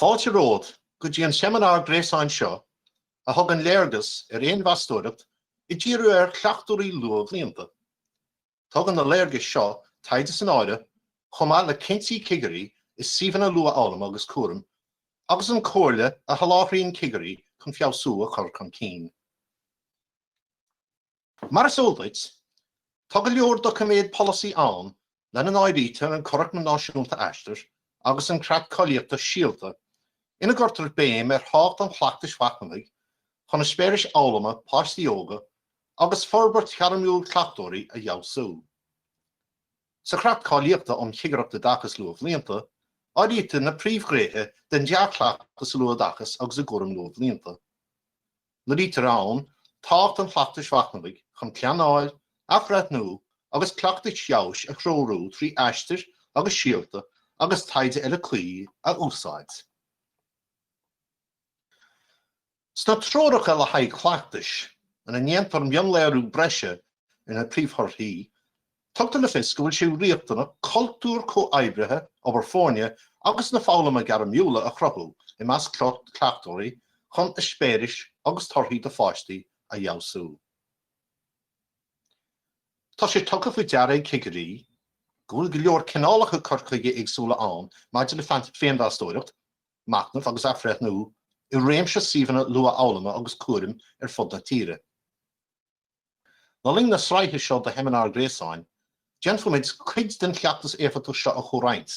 Fáilte ród go dtí an seminár gréasáin seo a thug an léargas Réamhrá I Intreoir cleachtóirí luath blianta. Tugann na léargas seo taide san áire chomh le cinntií cigarí is síomhanna luath álam agus cuairim, agus an cóirle a sholáthraíonn cigarí chun feabhsú a chur chun cinn. Mar is ódait, tugad leor do cumméad policy ann le an áiríte an Corc na Náisiúnta Aistear agus an creat cáilíochta síalta ina gcuirtear béim hácht an chleachtas machnamhach chun na spéiris álama páirtithe agus forbairt chearmúil cleachtóirí a feabhsú. Sa creat cáilíochta an chigareachta dachas luath blianta, áiríte na príomhghréithe den deachchleachtas luath dachas agus a gcuairim luath blianta. Na rítar ann, tácht an chleachtas machnamhach chun ceanáil, breathnóireacht agus cleachtas feabhs a chrórú trí aistear agus síalta agus taide eile Cuid a úsáid. Sna tróracha le haid cleachtas an anéantar an bhíonn léirú breise ina príomhthorthaí, tugtar le fios go bhfuil siú riachtainna cultúr comhoibrithe obair fáinne agus na fálamha gairmiúla a chruthú I meas cleachtóirí chun a spéiris agus torthaí de fáistí a feabhsú. Tá sé tugadh faoi dearg cigarí, go bhfuil go leor cineálacha corcaige agsúla ann maidir le féinmheastóireacht, machnamh agus breathnóireacht I réimse síomhanna luath álama agus cuairim fud na tíre. Na ling na sraithe seo de seminár gréasáin, gentfuid cuid den cleachtas éifiúil seo a chomhaint,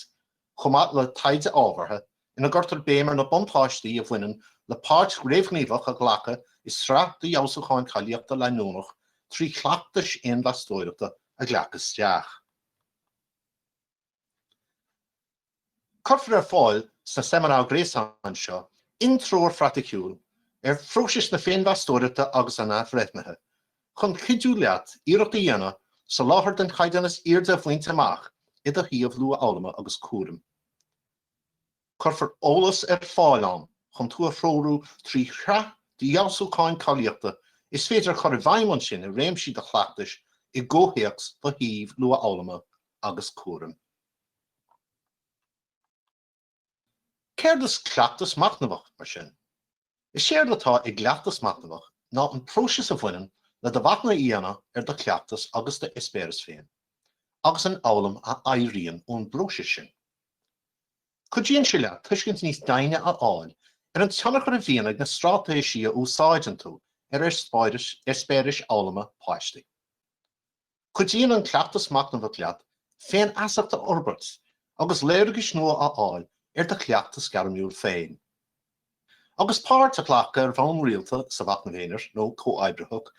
chomh le taide ábhartha ina gcuirtear béimar na Buntáistí a bhaineann le páirt réamhnamhach a ghlacha is sraith de feabhsúcháin cáilíochta leanúnach trí cleachtas féinmheastóireachta a ghlacas teach. Corfar fáil sa seminár gréasáin seo Intreoir fraticúil phróisis na féinmheastóireachta agus an bhreathnóireacht chun cuidú leat iireachta dhéanamh sa láthair den chaideannas airde a bhaint amach iad a thaobh luath álama agus cuairim. Corfar eolas fáil ann chun tú a phróhrú trí threath de feabhsúcháin cáilíochta is féidir chur a bhaineann sin a réimsí de chleachtas I ggóthíochs do thaobh luath álama agus cuairim. Céir is cleachtas machnamhach mar sin. Is séir letá I gleachtas machnamhach ná an próisis a bhaineann le de bhatna íana de cleachtas agus de ispéiris féin, agus an álam a éiríonn ón bróisis sin. Cuidíonn sé leat tuiscint níos daine a fháil an teannach a bhíonn na strátéisí a úsáidim tú ispéiris álama páistí. Cuidíonn an cleachtas machnamhach leat féin asachta orbert agus léirgus nua a fháil de cleachtas gairmiúil féin. Agus páirtithe bhán rialta sa bhachnamhéinear nó comhoibrithe,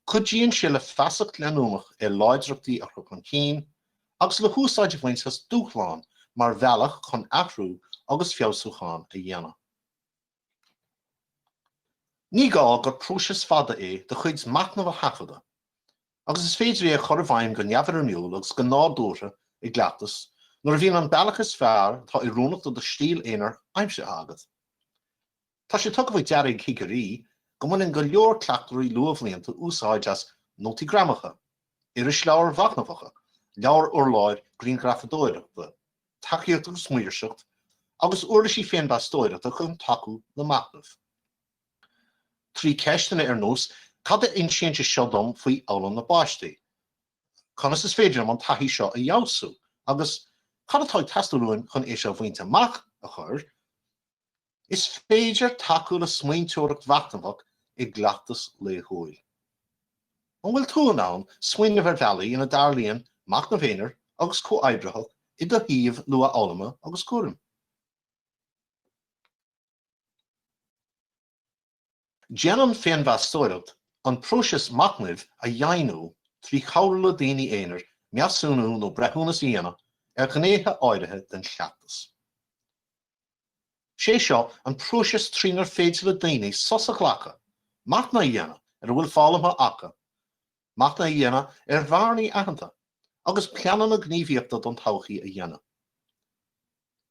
cuidíonn sé le feasacht leanúnach láidireachtaí a chun cinn, agus le úsáidim bhainteas dúchláin mar bhealach chun athrú agus feabhsúcháin a dhéanamh. Ní gá gur próisis fada de chuid machnamhach hafada, agus is féidir a chur a bhaim go neamhar miúil agus go nádúra I gleachtas, nuair a bhíonn an bealachas fearr tá I rónach do stíl éonar aimse agad. Tá sé tugadh faoi dearg cigarí go mbeadh go leor cleachtóirí luath blianta úsáid as nótaigreamacha, iris leabhar machnamhacha, leabhar urláir grianghraifadóireachta, tacaíocht agus smaoirseacht, agus uirlisí féinmheastóireachta chun taú na machnamh. Trí ceistena nós cad a inséinte seo dom faoi álan na báistí. Conas is féidir am an taithí seo a feabhsú, agus cad atá teastalúin chun é seo bhainte amach a chur, is féidir taú le smaointeoireacht machnamhach I gleachtas le húil. An bhfuil tú ann smaoinne bhar bhealaí ina darlíonn machnamhéinear agus comhoibrithe I do thaobh luath álama agus cuairim. Déanann féinmheastóireacht an próisis machnamh a dhéanú trí chabhla daoine éonar measúnú nó breithúnas íana gnéithe áirithe den cleachtas. Sé seo an próisis trínar féidir le daoine sos a ghlacha, machna dhéanamh bhfuil fálamtha acha, machna dhéanamh bharnaí aitheanta, agus ceanna na gníomhaíochta don todhchaí a dhéanamh.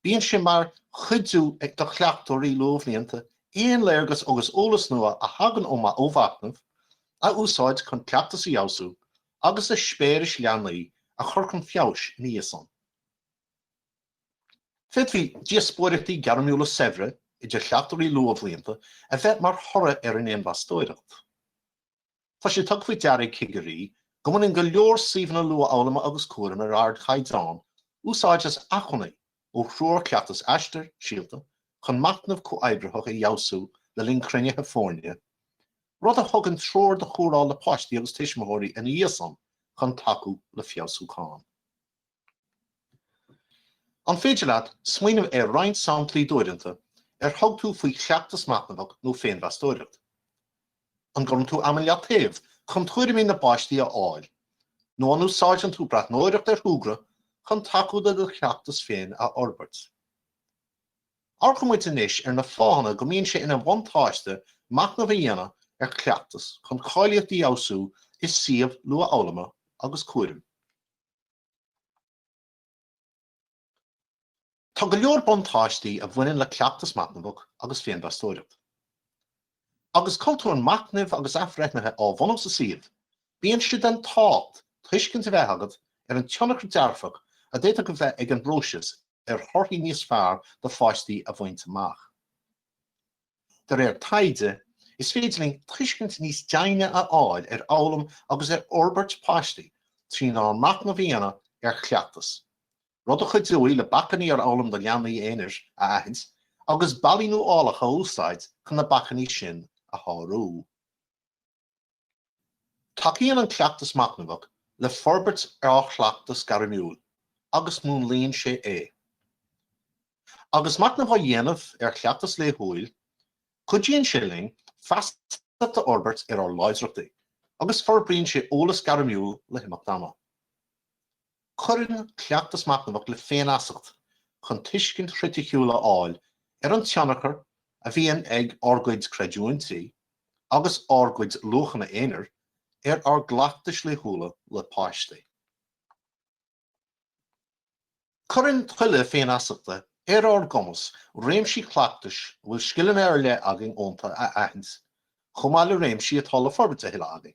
Bíonn sé mar chuidú ag do chleachtóirí luath blianta éon léargas agus eolas nua a thagann ó bhachnamh a úsáid chun cleachtas a feabhsú agus a spéiris leanaí a chur chun feabhs níos an. Fid bhí diaspóireachtaí gairmiúla saibhre I de cleachtarí luamh blianta a bheith mar thora an féinmheastóireacht. Tá sé tug faoi dearg cigarí go mbeadh go leor suíomhanna luath eolama agus cuairim ar ard chaidán úsáideas achonnaí ó chruair cleachtas aistear síalta chun machnamh comhaibritheach I dheasú le linn cruinnithe fórne, rud a thug an treoir de chóráil le páistí agus tuismitheoirí in íosan chun tacú le fiosúcháin. An féidir leat, smaoinmh roinnt samplaí dúireanta thug tú faoi cleachtas machnamhach nó féinmheastóireacht. An gcuireann tú amaileacht taobh chun tuairimí na páistí a fháil, nó an úsáideann tú breathnóireacht ar thúgra chun tacú de cleachtas féin a orbairt. Archamuid inis ar na fáhanna go mbíonn sé ina bhuntáiste machnamh a dhéanamh ar cleachtas chun cáilíochta dheasú is siomh luath eolama agus cuairim. Tá go leor buntáistí a bhaineann le cleachtas machnamhach agus féinmheastóireacht. Agus cultúr machnamh agus afreithnithe á bhunamh sa siomh, bíonn siad an tácht tuiscint a bheith agad ar an tionachar dearfach a d'fhéadfadh go bheith ag an bróisis ar thorthaí níos fearr de fáistí a bhaint amach. De réir taide is féidirling tuiscint níos deine a fháil ar eolam agus ar orbairt páistí trína an machnamh a dhéanamh ar cleachtas. Rud a chuid dúí le bachaní ar eolam do leanaí éineas a aithint agus bailínú álacha úsáid chun na bachaní sin a tharú. Tacaíonn an cleachtas machnamhach le forbairt ar chleachtas gairmiúil agus mún líonn sé é. Agus machnamh a dhéanamh ar cleachtas le húil, chuidíonn sé feasta de orbairt ar láidreachtaí agus forbríonn sé eolas gairmiúil le himeachtáma. Cuireann cleachtas machnamhach le féinmheastóireacht chun tuiscint chriticiúla fháil ar an tionachar a bhíonn ag orgóid creidúintí agus orgóid luchanna éinear ar gleachtas le húla le páistí. Cuireann tuile féinmheastóireachta ar gomas réimsí cleachtas bhfuil scileann ar le agin ónta a aithint chomh maith le réimsí atá le forbairte heile agin.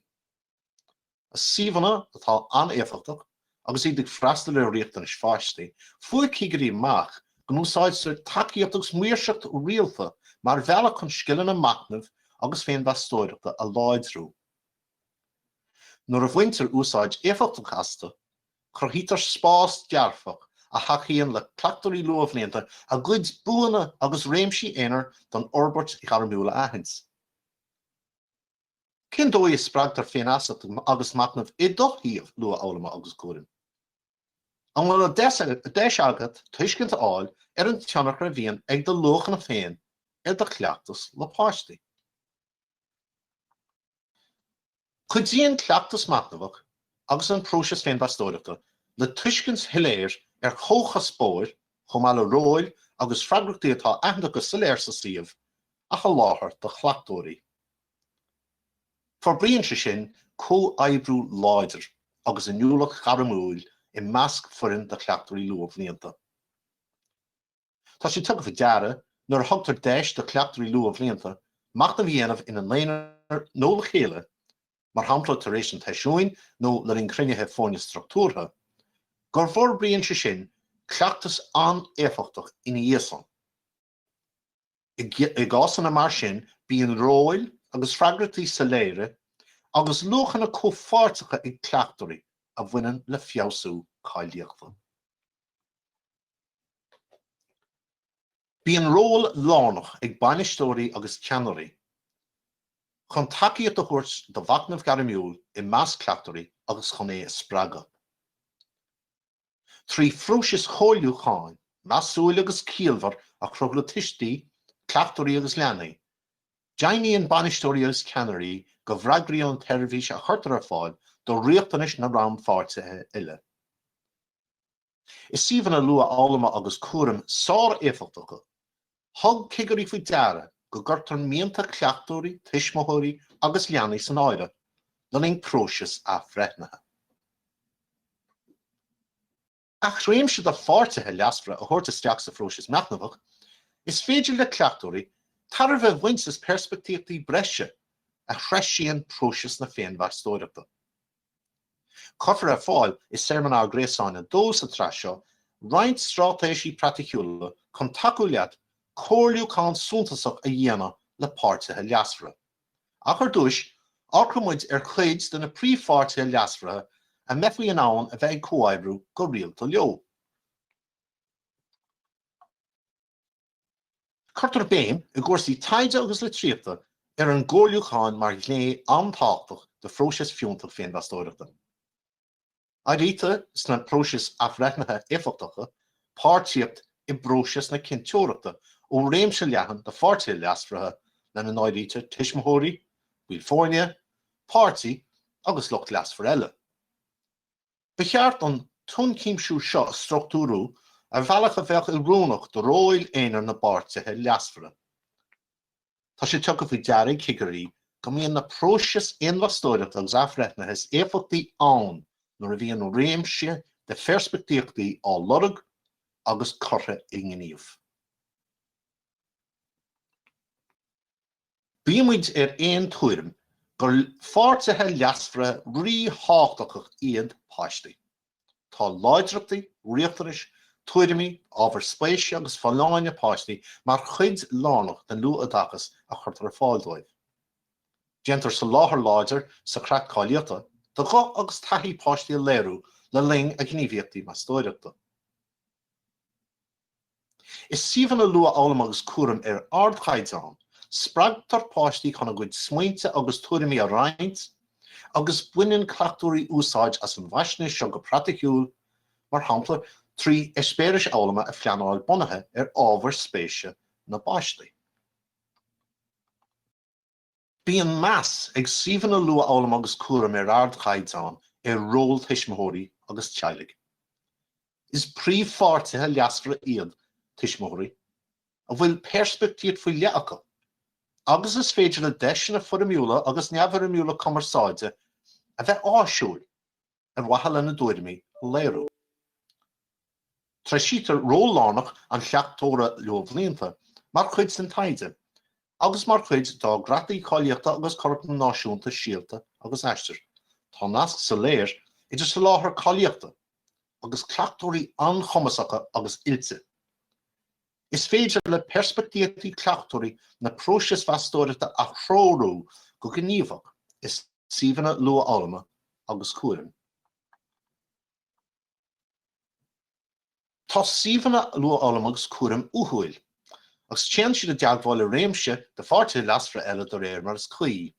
Is suíomhanna atá an-éifeachtach agus iad ag freastal le riachtanas fáistí, fuair cigarí amach go úsáidtear tacaíochtas muirseacht rialta mar bhealach chun scileanna machnamh agus féinmheastóireachta a láidrú. Nuair a bhaintear úsáid éifeachtach asta, chruthítear spás dearfach a hachaíonn le cleachtarí luamh blianta a gcuid buanna agus réimsí éinear don orbairt gairmiúla aithint. Cén dóigh is spreagtar féinmheastóireacht agus machnamh I dthiamh luath eolama agus cuairim. An bhfuil a deis agat tuiscint a fháil ar an tionachar a bhíonn ag do luchanna féin ar do cleachtas le páistí. Cuidíonn cleachtas machnamhach agus an próisis féinmheastóireachta le tuiscint hiléir ar chóchas spóir chomh maith le róil agus freagrachtaí atá aithne go soléir sa siomh a go láthair do chleachtóirí. Forbríonn sé sin comhaibriú láidir agus in nniuúlach gairmiúil I measc foireann de cleachtarí luamh blianta. Tá sé tugadh faoi deara nuair a thugtar deis de cleachtarí luamh blianta, machnamh a dhéanamh ina léanaar nó le chéile, mar shampla tar éis an teisiúin nó le linn cruinnithe fórne struchtúrtha, gur forbríonn sé sin cleachtas an-éifeachtach ina íosan. I gcásanna mar sin bíonn róil agus freagrachtaí sa léire agus luchanna comhpháirteacha ag cleachtarí a bhaineann le fiosú cáilíochta. Bíonn ról lánach ag bhaineastóirí agus ceannairí chun tacaíocht a thuairt do machnamh gairmiúil I measc cleachtarí agus chun é spreaga. Trí phróisis chomhlúcháin, measúil agus ciallmhar a chrogla tistí, cleachtarí agus leanaí, deimhníonn baineastóirí agus ceannairí go bhreagraí an teirbhís a chuirtear a fáil do riachtanas na rám páirtithe uile. Is suíomhanna luath eolama agus cuairim sár éifeachtacha, thug cigarí faoi deara go gcuirtear míonta cleachtóirí, tuismitheoirí agus leanaí san áire le linn próisis afreithnithe. Ach réimse do páirtithe leasmhara a thabhairt isteach sa phróisis machnamhach, is féidir le cleachtóirí tar a bheith bhaint is perspeictíochtaí breise a chreisíonn próisis na féinmheastóireachta. Coifir a fáil is sermon gréasáin a dós a traseo roinnt strátéisí praiticiúla chun taciú leat cóirliú cáin suntasach a dhéanamh le páirtithe leasmhara. Ach ar dúis, ácramuid Cuid den na príomhpháirtithe leasmhara a bhíonn haon a bheith ag comhaibbrú go rialta leo. Curtar béim I gcúrsaí taide agus le tríochta an gcóirliú cáin mar lé antáchtach de phróiseas fiúntach féinmheastóireachta. A rite sna próiseas afreithnathe éifeachtacha, páirtíocht I bróiseas na Intreoireachta ó réimse leathan de pháirtithe leasmharathe le na náidíte tuismitheoirí, bhíonn, páirtí agus lucht leasmhar eile. Ba cheart an tún-címsiú seo a struchtúrú a bhealach a bheith I rúnach do róil éonar na páirtithe leasmhara. Tá sé tugadh faoi dearg cigarí go mbíonn na próiseas féinmheastóireachta agus afreithnathe éifeachtaí ann nuair a bhíonn réimse de perspeictíochtaí á lorg agus curtha I ngníomh. Bíonn muid aon tuairim gur pháirtithe leasmhara rí-háchtach iad páistí. Tá láidireachtaí, riachtaris, tuairimí, ábhar spéise agus fáileáine páistí mar chuid lánach den luath adachas a chuirtar ar fáildóibh. Déantar sa láthair láidir sa crack cáilíochta, do gá agus taithí páistí a léirú le ling a gníomhaíochtaí meastóireachta. Is síomhanna luath álam agus cuairim ar ardchaidán, spragtar páistí chuna gcuid smaointe agus tuairimí a roinnt, agus bhaineann cleachtóirí úsáid as an bhaisne seo go praiticiúil, mar shampla trí eispéiris álama a phleanáil bunathe ar ábhar spéise na báistí. Bíonn meas ag síomhanna luath álama agus cuairim ar ardchaidán ar ról tuismitheoirí agus teaghlaigh. Is príomhpháirtithe leasmhara iad tuismitheoirí a bhfuil perspeictíocht faoi leacha. Agus is féidir le deis na fuairmiúla agus neamhfuairmiúla commerceáide a bheith áisiúil ar mhaithe le na dúirimí léirú. Treisítar rólánach an chleachtóra leomhlíonta mar chuid san taide, agus mar chuid dá grataí cáilíochta agus corpna náisiúnta síalta agus eistir. Tá nasc sa léir idir sa láthair cáilíochta agus cleachtóirí anchomasacha agus ilse. Is féidir le perspeictíochtaí cleachtóirí na próiseas feastóireachta a chrórú go gníomhach is síomhanna luath álama agus cuairim. Tá síomhanna luath álama agus cuairim uthúil, agus téann siad a deagháil réimse de páirtithe leasmhara eile do réir mar is Cuid.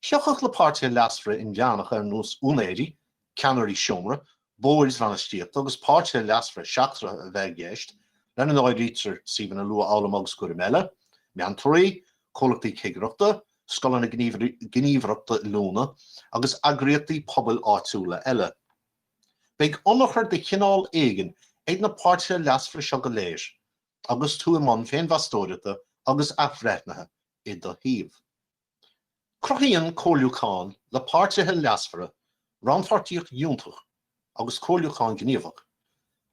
Cheochach le páirtithe leasmhara in Beannach ar nús únéirí, ceannairí seomra, bóirs bhaineann agus páirtithe leasmhara seachtra a bheith gceist, le na náidítear síomhanna luath álama agus cuairim eile, meantóirí, cólachtaí cigireachta, scolanna gníomhreachta lúna, agus agriochtaí pobal áitiúla eile. Beidh ionachar de chinál éigean ag na páirtithe leasmhara seo go léir, agus tú imán féinmheastóireachta agus afreithnathe I do thaobh. Cruthaíonn cóirliú cáin le páirtithe leasmhara ranpháirtíocht dúntach agus cóirliú cáin gníomhach,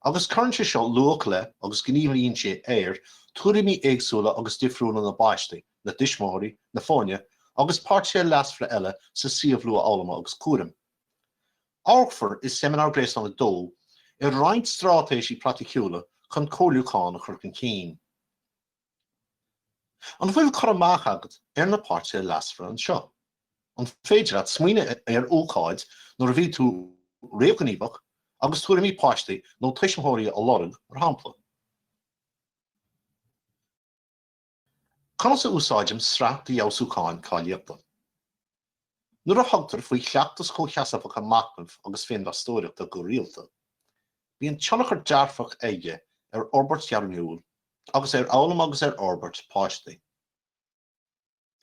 agus chuirnte seo luach le agus gníomhaíonn sé éir tuairimí éagsúla agus difriúla na báistí, na tuismitheoirí, na fáinne, agus páirtithe leasmhara eile sa suíomh luath álama agus cuairim. Áfar is seminar gréas an dó ar roinnt strátéisí praiticiúla chun cóirliú cáin a chur cín. An bhfuil choramach agat ar na páirtithe leasmhara an seo. An féidir at smaoine ar ócáid nuair a bhí tú réamhgníomhach agus tuairimí páistí nó tuismitheoirí a lorg ar shampla. Conas úsáidim sraith de tosú cáilíochta. Nuair a thugtar faoi cleachtas chomhcheasamh a machnamhach agus féinmheastóireachta go rialta, bhíonn tionachar dearfach aige ar orbairt dearmiúil agus ar álam agus ar orbairt páistí.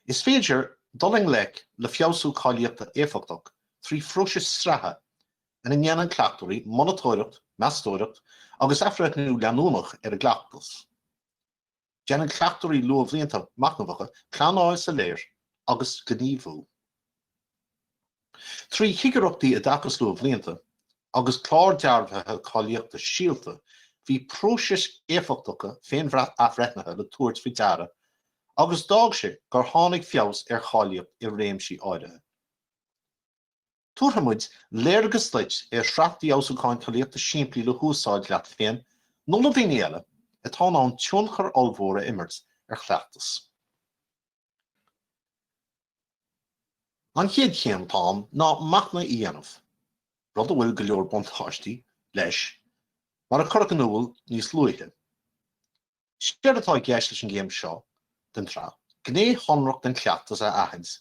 Is féidir doling le fiosú cáilíochta éifeachtach trí phróiseas sraithe in ghéanann cleachtóirí monatóireacht, meastóireacht agus afreithnú leanúnach ar a gleachtas. Déanann cleachtóirí luamhlíonta machnamhacha cleanáil sa léir agus gníomhú. Trí higireachtaí a dachas luamhlíonta agus clár dearbhaithe cáilíochta síalta bhí próiseas éifeachtacha féinmheastóireachtha le tuairt faoi deara agus dág sé gur tháinig fios ar cháilíocht I réimsí áirithe. Tuairtha léargus leit ar sraith de tosú cáilíochta siimplí le húsáid leat féin nó le daoine eile atá an tionchar olmhóra immert cleachtas. An hiad chéim tám ná machna íanamh, rud a bhfuil go leor buntáistí leis, mar a chur an úil níos luaithe. Sér atá gceist leis an géim seo, den tra, gné honracht den cleachtas a aithins.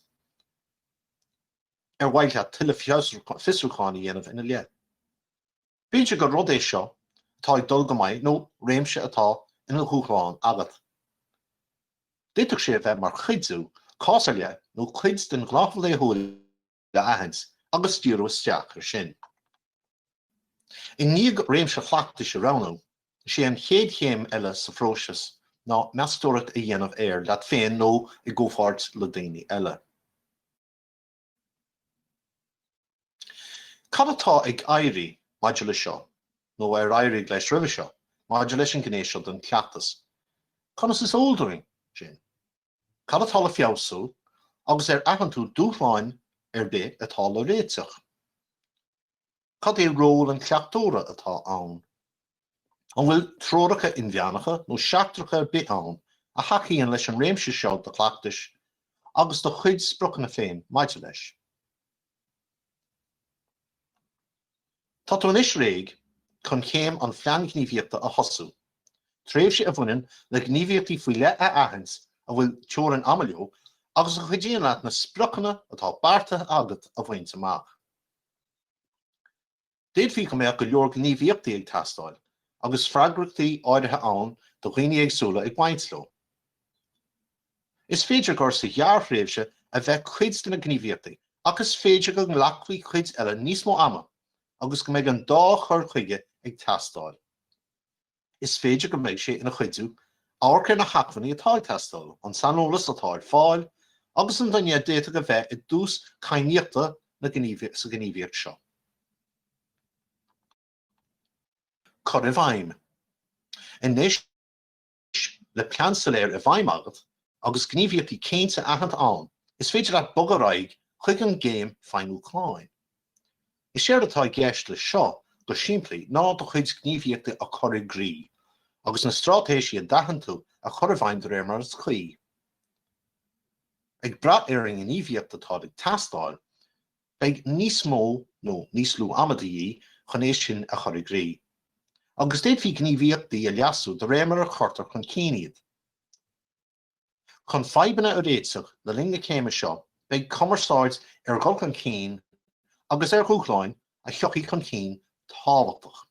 Bhaile tuile fiosrúcháin dhéanamh ina le. Bíonn go rud é seo atá ag dul go mbeidh nó réimse atá ina chúchláin agat. Déiteach sé bheith mar chuidsú, cása le nó chuid den ghlathbhfuil é thuail le aithins agus tíorú isteach ar sin. I níag réimse chleachtais a ránú, sé an chéad chéim eile sa phróiseas ná meastóireacht a dhéanamh leat féin nó i gcomhthart le daoine eile. Cad atá ag éirí maidir le seo, nó ar éirí leis roimhe seo, maidir leis an gnééis seo den cleachtas. Conas is óildiring sin. Cad atá le fiosú agus aithan tú dúchláin ar bith atá le réiteach. Cad é ról an cleachtóra atá ann. An bhfuil tróracha indianacha nó seachtracha ar bith ann a hachaíonn leis an réimse seo de cleachtais agus do chuid sprochanna féin maidir leis. Tá tú inis réig chun chéim an phlean-gníomhaíochta a thosaú. Tréimh sé a bhaineann le gníomhaíochtaí faoi le a aithins a bhfuil teorann amaileú agus a chuidíonn leat na sprochanna atá páirtithe agat a bhaint amach. Déadfaí go mbeadh go leor gníomhaíochtaí ag teastáil agus freagrachtaí áirithe ann do dhaoine agsúla ag baintló. Is féidir gur sa ghearchréimse a bheith chuid na gníomhaíochtaí agus féidir go nglacmhaí chuid eile níos mó ama agus go mbeidh an dá chur chuige ag teastáil. Is féidir go mbeidh sé ina chuidú áchar na hacmhainní atá ag teastáil an sanolalas atá ar fáil agus an daine déite go bheith i dús cáilíochta sa gníomhaíocht seo. Cur i bhaim. Inis le peansaléir a bhaim agat agus gníomhaíochtaí céinte aithint ann, is féidir leat bog a raig chuig an géim féinmú chláin. Is sér atá gceist le seo go simplí ná do chuid gníomhaíochta a chur i grí, agus na strátéisí a daithan tú a chur i bhaim do réir mar is chuí. Ag brat ar an gníomhaíocht atá ag teastáil, beidh níos mó nó níos lú amadaí chun éis sin a chur i grí. Agus déadfaí gníomhaíochtaí a leasú do réir mar a chuirtear chun céiniad. Chun fadhbanna a réiteach le linn na céime seo, beidh cumarsáid ar gol chun céin agus ar chúchláin a cheochaí chun céin tábhachtach.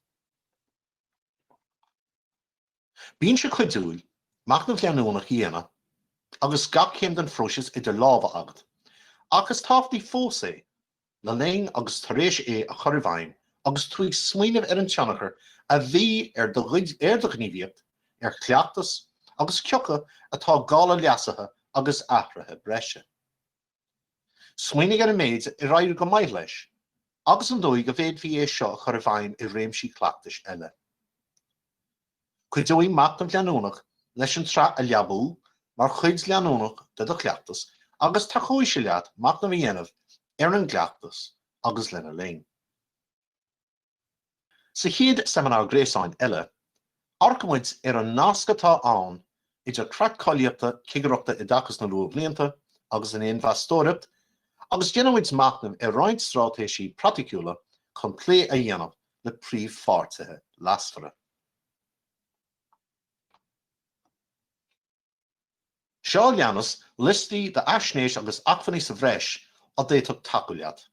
Bíonn sé chuidúil, machnamhleanúnach dhéana, agus gach céim den phróiseas idir lámha agat, agus tábhtaí fós é, le léinn agus tar éis é a chur i bhaim, agus tuaigh smaoinemh ar an teannachar a bhí ar do gníomhaíocht, ar cleachtas agus ceocha atá gála leasathe agus athrathe breise. Smaoinigh ar an méid i ráidir go mbeidh leis, agus an dóigh go bhéadfaí é seo a chur i bhaim i réimsí cleachtais eile. Cuidóigh machnamhleanúnach leis an tra a leabú mar chuid leanúnach de do cleachtas agus tá chuaigh sé leat machnamh a dhéanamh ar an gleachtas agus lena léinn. Sa hiad seminar gréasáin eile, arcamuid ar an nasc atá ann idir creat cáilíochta cigireachta i dtachas na luath blianta agus in féinmheastóireacht agus déanamid machnamh ar roinnt strátéisí praticúla chun clé a dhéanamh le príomhpháirtithe leasmhara. Seo leanas listí de aisnéis agus acmhainní sa bhreis a déiteach takeú leat.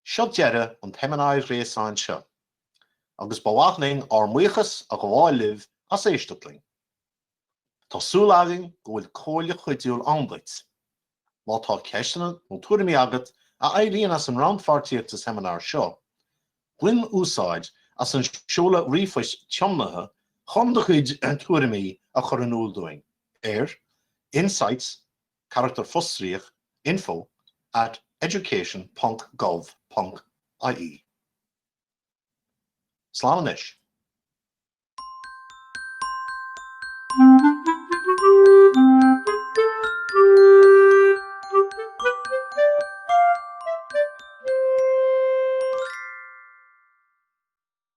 Seo deire an teimhneoir gréasáin seo, agus bhaithnín ar muochas a go bháil libh as éisteachling. Tosú agin go bhfuil comhairle chuidúil anduit, má tá ceistena nó tuairimí agat a éiríonn as an rannpháirtíochta seminar seo. Bhain úsáid as an seola ríomhais teomnatha chun do chuid an tuairimí a chur an úldóing insights, character fostríoch, info@education.gov.ie. Slán inis.